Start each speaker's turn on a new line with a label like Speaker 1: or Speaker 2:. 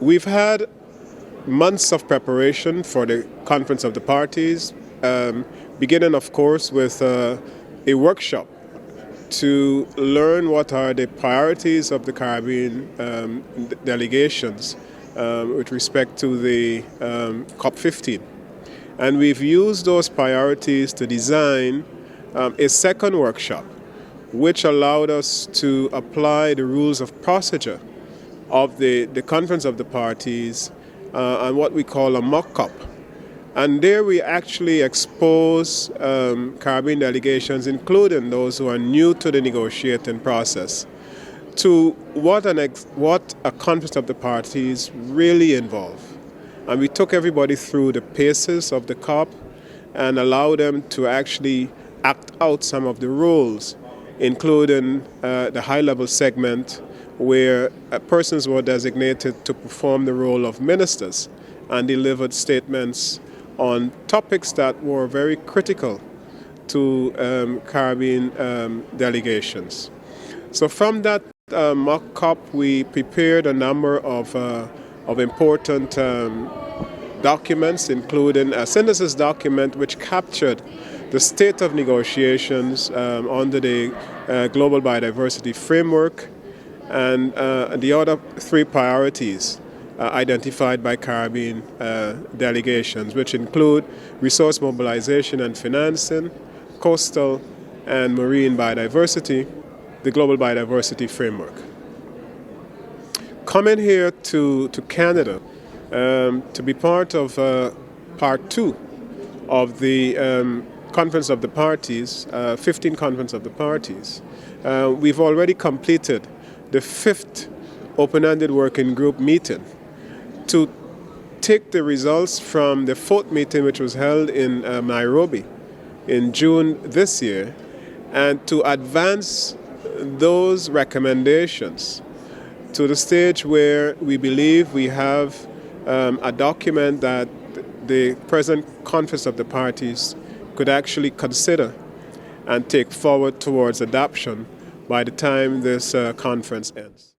Speaker 1: We've had months of preparation for the Conference of the Parties, beginning, of course, with a workshop to learn what are the priorities of the Caribbean delegations with respect to the COP15. And we've used those priorities to design a second workshop, which allowed us to apply the rules of procedure of the Conference of the Parties and what we call a mock-up. And there we actually expose Caribbean delegations, including those who are new to the negotiating process, to what a Conference of the Parties really involves. And we took everybody through the paces of the COP and allowed them to actually act out some of the roles, including the high-level segment where persons were designated to perform the role of ministers and delivered statements on topics that were very critical to Caribbean delegations. So from that mock-up, we prepared a number of important documents, including a synthesis document which captured the state of negotiations under the Global Biodiversity Framework and the other three priorities identified by Caribbean delegations, which include resource mobilization and financing, coastal and marine biodiversity, the Global Biodiversity Framework. Coming here to Canada to be part of part 2 of the Conference of the Parties, 15 Conference of the Parties. We've already completed the 5th open-ended working group meeting to take the results from the 4th meeting, which was held in Nairobi in June this year, and to advance those recommendations to the stage where we believe we have a document that the present Conference of the Parties could actually consider and take forward towards adoption by the time this conference ends.